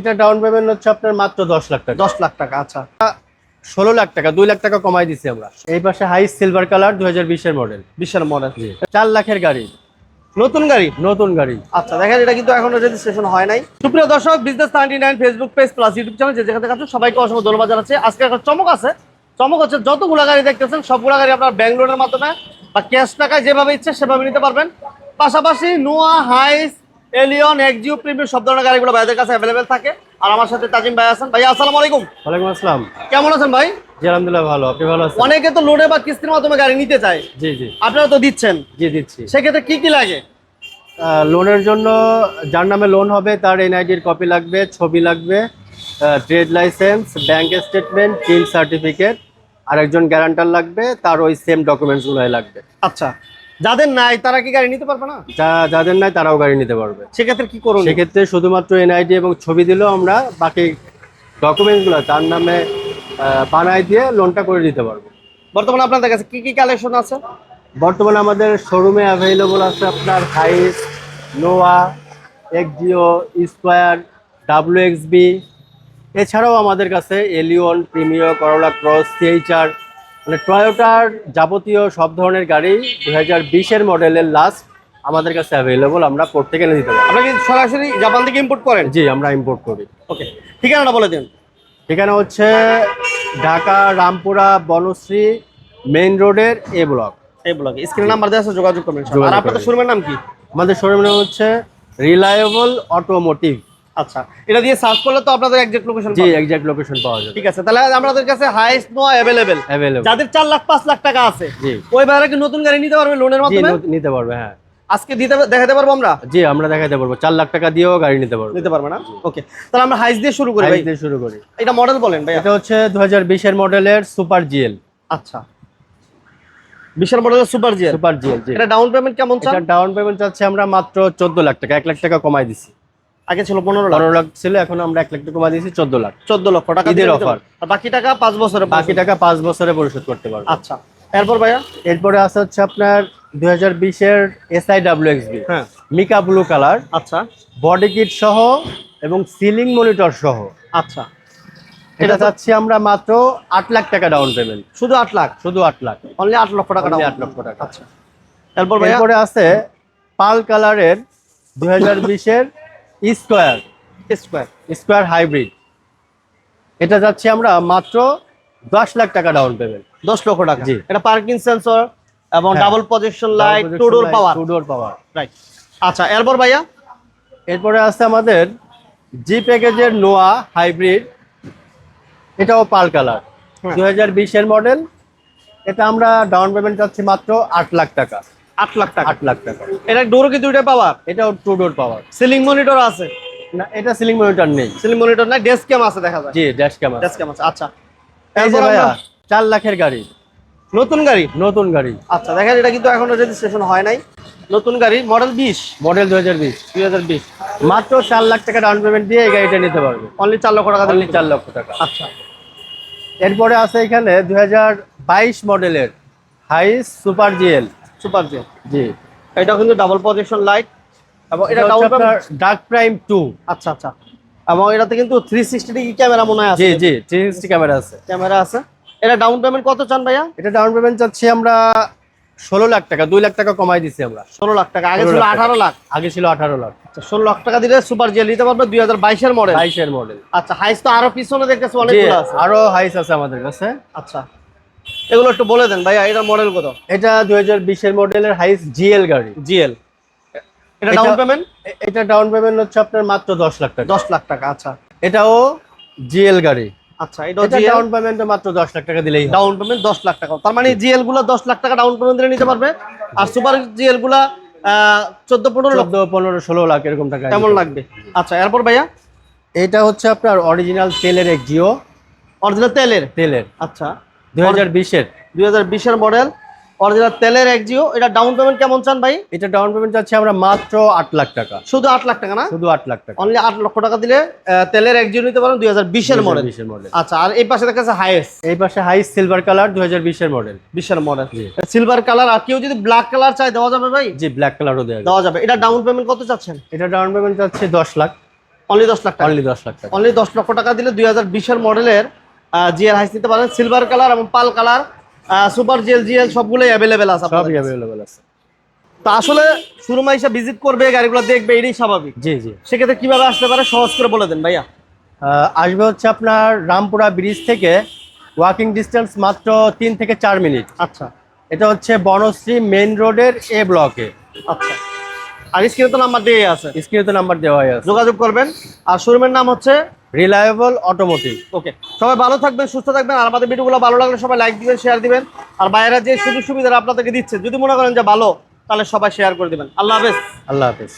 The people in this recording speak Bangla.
এটা ডাউন পেমেন্ট হচ্ছে আপনার মাত্র 10 লাখ টাকা। 10 লাখ টাকা। আচ্ছা, 16 লাখ টাকা, 2 লাখ টাকা কমাই দিচ্ছি আমরা। এই পাশে হাইস সিলভার কালার 2020 এর মডেল। 20 এর মডেল। 4 লাখের গাড়ি, নতুন গাড়ি। নতুন গাড়ি। আচ্ছা, দেখেন এটা কিন্তু এখনো রেজিস্ট্রেশন হয় নাই। সুপ্রিয় দর্শক, business 99 Facebook page plus YouTube channel যে যেখান থেকে আছেন সবাইকে অসংখ্য ধন্যবাদ জানাচ্ছি। আজকে একটা চমক আছে। চমক হচ্ছে যতগুলো গাড়ি দেখতেছেন সবগুলো গাড়ি আপনার ব্যাংক লোনের মাধ্যমে বা ক্যাশ টাকায় যেভাবে ইচ্ছে সেভাবে নিতে পারবেন। পাশাপাশি নোয়া, হাইস, এলিয়ন, এক্সিও, প্রিমিয়াম সব ধরনের গাড়িগুলো ভাইদের কাছে অ্যাভেলেবেল থাকে। আর আমার সাথে তাজিম ভাই আছেন। ভাই আসসালামু আলাইকুম। ওয়ালাইকুম আসসালাম। কেমন আছেন ভাই? জি আলহামদুলিল্লাহ ভালো, আপনি ভালো আছেন? অনেকে তো লোনে বা কিস্তির মাধ্যমে গাড়ি নিতে চায়। জি জি, আপনারা তো দিচ্ছেন। জি দিচ্ছি। সেক্ষেত্রে কি কি লাগে? লোনের জন্য যার নামে লোন হবে তার এনআইডির কপি লাগবে, ছবি লাগবে, trade licence, bank statement, TIN certificate, আর একজন গ্যারান্টার লাগবে, তার ওই সেম ডকুমেন্টসগুলোই লাগবে। আচ্ছা, যাদের নাই তারা কি গাড়ি নিতে পারবে না? যাদের নাই তারাও গাড়ি নিতে পারবে। সেক্ষেত্রে কি করুন? সেক্ষেত্রে শুধুমাত্র এনআইডি এবং ছবি দিলেও আমরা বাকি ডকুমেন্টসগুলো তার নামে বানাই দিয়ে লোনটা করে দিতে পারবো। বর্তমানে আপনাদের কাছে কি কি কালেকশন আছে? বর্তমানে আমাদের শোরুমে অ্যাভেলেবল আছে আপনার হাইস, নোয়া, এক্সিও, স্কোয়ার, WXB। এছাড়াও আমাদের কাছে এলিয়ন, প্রিমিও, করোলা ক্রস, CHR, মানে টয়োটার যাবতীয় সব ধরনের গাড়ি 2020 মডেলের লাস্ট আমাদের কাছে অ্যাভেলেবল। আমরা পোর্ট থেকে এনে দিতে পারি। আপনারা কি সরাসরি জাপান থেকে ইম্পোর্ট করেন? জি, আমরা ইম্পোর্ট করি। ওকে, ঠিকানাটা বলে দিন। ঠিকানা হচ্ছে ঢাকা রামপুরা বনশ্রী মেইন রোডের এ ব্লক। এই ব্লগে স্ক্রিন নাম্বার দেওয়া আছে, যোগাযোগ করবেন। আর আপনাদের শোরুমের নাম কি? আমাদের শোরুমের নাম হচ্ছে রিলায়েবল অটোমোটিভ। আচ্ছা, এটা দিয়ে সার্চ করলে তো আপনাদের এক্সাক্ট লোকেশন জি, এক্সাক্ট লোকেশন পাওয়া যাবে। ঠিক আছে, তাহলে আমাদের কাছে হাইস নোয়া অ্যাভেলেবেল। যাদের 4 লাখ 5 লাখ টাকা আছে জি, ওই বাইরে কি নতুন গাড়ি নিতে পারবে লোনের মাধ্যমে? নিতে পারবে। হ্যাঁ, আজকে দেখাতে পারবো আমরা। জি, আমরা দেখাতে পারবো। 4 লাখ টাকা দিয়েও গাড়ি নিতে পারবে না? ওকে, তাহলে আমরা হাইস দিয়ে শুরু করি। হাইস দিয়ে শুরু করি। এটা মডেল বলেন ভাই। এটা হচ্ছে 2020 মডেলের সুপার জিএল। আচ্ছা, 20 মডেলের সুপার জিএল। Super GL. জি, এটা ডাউন পেমেন্ট কেমন চান? এটা ডাউন পেমেন্ট চাচ্ছি আমরা মাত্র 14 লাখ টাকা। 1 লাখ টাকা কমাই দিছি। আগে ছিল 15 লাখ। 15 লাখ ছিল, এখন আমরা 1 লাখ টাকা কমাই দিয়েছি 14 লাখ। 14 লক্ষ টাকা ঈদের অফার। আর বাকি টাকা 5 বছরে? বাকি টাকা 5 বছরে পরিশোধ করতে পারবে। আচ্ছা, এরপর ভাইয়া? এরপরে আছে হচ্ছে আপনার 2020 এর SI WXB। হ্যাঁ, মিকা ব্লু কালার। আচ্ছা, বডি কিট সহ এবং সিলিং মনিটর সহ। আচ্ছা, এটা চাচ্ছি আমরা মাত্র 8 লাখ টাকা ডাউন পেমেন্ট। শুধু 8 লাখ? শুধু 8 লাখ, অনলি 8 লক্ষ টাকা। 8 লক্ষ টাকা। আচ্ছা, এরপর ভাইয়া? এরপরে আছে পাল কালারের 2020 এর স্কোয়ার হাইব্রিড। এটা যাচ্ছি আমরা মাত্র 10 লাখ টাকা ডাউন পেমেন্ট। 10 লক্ষ টাকা। জি। এটা পার্কিং সেন্সর এবং ডাবল পজিশন লাইট, টু ডোর পাওয়ার। রাইট। আচ্ছা, এরপর ভাইয়া? এরপরে আছে আমাদের জি প্যাকেজের নোয়া হাইব্রিড। এটাও পাল কালার, 2020 এর মডেল। এটা আমরা ডাউন পেমেন্ট চাচ্ছি মাত্র 8 লাখ টাকা। 8 লাখ টাকা। 8 লাখ টাকা। এটা ডোর কি দুইটা পাওয়ার? এটাও টু ডোর পাওয়ার। সিলিং মনিটর আছে? না, এটা সিলিং মনিটর নেই। সিলিং মনিটর না, ডেস্ক ক্যাম আছে দেখা যায়। জি, ড্যাশ ক্যামেরা। ডেস্ক ক্যাম আছে। আচ্ছা, এই যে ভাইয়া 4 লাখের গাড়ি, নতুন গাড়ি। নতুন গাড়ি। আচ্ছা, দেখেন এটা কিন্তু এখনো রেজিস্ট্রেশন হয় নাই। নতুন গাড়ি, মডেল 20। মডেল 2020। মাত্র 4 লাখ টাকা ডাউন পেমেন্ট দিয়ে এই গাড়িটা নিতে পারবে। অনলি 4 লক্ষ টাকা। অনলি 4 লক্ষ টাকা। আচ্ছা, এরপরে আছে এখানে 2022 মডেলের হাইস সুপার জিএল। সুপার জি। জি, এটা কিন্তু ডাবল পজিশন লাইট এবং এটা ডাউন পেমেন্ট ডার্ক প্রাইম 2। আচ্ছা আচ্ছা, এবং এটাতে কিন্তু 360 ডিগ্রি ক্যামেরা মনে হয় আছে। জি জি, 360 ক্যামেরা আছে। ক্যামেরা আছে। এটা ডাউন পেমেন্ট কত চান ভাইয়া? এটা ডাউন পেমেন্ট চাচ্ছি আমরা 16 লাখ টাকা। 2 লাখ টাকা কমাই দিছি আমরা। 16 লাখ টাকা। আগে ছিল 18 লাখ। আগে ছিল 18 লাখ। আচ্ছা, 16 লাখ টাকা দিলে সুপার জিএল নিতে পারবে। 2022 এর মডেল। 22 এর মডেল। আচ্ছা, হাইস তো আরো পিছনে দেখতেছি অনেকগুলো আছে। আরো হাইস আছে আমাদের কাছে। আচ্ছা, এগুলো একটু বলে দেন ভাইয়া। এটার মডেল কত? এটা 2020 এর মডেলের হাইস জিএল গাড়ি। জিএল। এটা ডাউন পেমেন্ট? এটা ডাউন পেমেন্ট হচ্ছে আপনার মাত্র 10 লাখ টাকা। 10 লাখ টাকা। আচ্ছা, এটাও জিএল গাড়ি। আচ্ছা, এটা ডাউন পেমেন্ট মাত্র 10 লাখ টাকা দিলেই। ডাউন পেমেন্ট 10 লাখ টাকা। তার মানে জিএল গুলো 10 লাখ টাকা ডাউন পেমেন্ট দিলে নিতে পারবে। আর সুপার জিএল গুলা 14-15-16 লাখ এরকম টাকা কেমন লাগবে? আচ্ছা, এরপর ভাইয়া? এটা হচ্ছে আপনার অরিজিনাল তেলের এক্সিও। অরিজিনাল তেলের। আচ্ছা, 2020 এর 2020 এর মডেল, অরিজিনাল তেলের এক্সিও। এটা ডাউন পেমেন্ট কেমন চান ভাই? এটা ডাউন পেমেন্ট চাচ্ছি আমরা মাত্র 8 লাখ টাকা। শুধু 8 লাখ টাকা না? শুধু 8 লাখ টাকা। অনলি 8 লক্ষ টাকা দিলে তেলের এক্সিও নিতে পারেন। 2020 এর মডেল। আচ্ছা, আর এই পাশে দেখা যাচ্ছে হাইস। এই পাশে হাইস সিলভার কালার 2020 এর মডেল। 20 এর মডেল সিলভার কালার। আর কেউ যদি ব্ল্যাক কালার চাই দেওয়া যাবে ভাই? জি, ব্ল্যাক কালারও দেওয়া যাবে। এটা ডাউন পেমেন্ট কত চাচ্ছেন? এটা ডাউন পেমেন্ট চাচ্ছি 10 লাখ। অনলি 10 লাখ টাকা, অনলি 10 লাখ টাকা। অনলি 10 লক্ষ টাকা দিলে 2020 মডেলের জিএল হাইস নিতে পারেন। সিলভার কালার এবং পাল কালার, সুপার জিএল সবগুলোই অ্যাভেলেবেল আছে সবই আপনাদের কাছে। অ্যাভেলেবল আছে। তো আসলে শোরুমে এসে ভিজিট করবে, গাড়িগুলো দেখবে, এটাই স্বাভাবিক। জি জি। সেক্ষেত্রে কিভাবে আসতে পারে সহজ করে বলে দেন ভাইয়া। আসবে হচ্ছে আপনার রামপুরা ব্রিজ থেকে ওয়াকিং ডিস্টেন্স মাত্র 3 থেকে 4 মিনিট। আচ্ছা এটা হচ্ছে বনশ্রী মেইন রোডের এ ব্লকে। আচ্ছা, আর স্ক্রিনে তো নাম্বার দিয়ে আছে, স্ক্রিনে তো নাম্বার দেওয়াই আছে। যোগাযোগ করবেন। আর শোরুমের নাম হচ্ছে রিলায়েবল অটোমোটিভ। ওকে, সবাই ভালো থাকবেন, সুস্থ থাকবেন। আর আমাদের ভিডিওগুলো ভালো লাগলে সবাই লাইক দিবেন, শেয়ার দিবেন। আর বাইরে যে সুযোগ সুবিধা আপনাদেরকে দিচ্ছে, যদি মনে করেন যে ভালো, তাহলে সবাই শেয়ার করে দিবেন। আল্লাহ হাফেজ। আল্লাহ হাফেজ।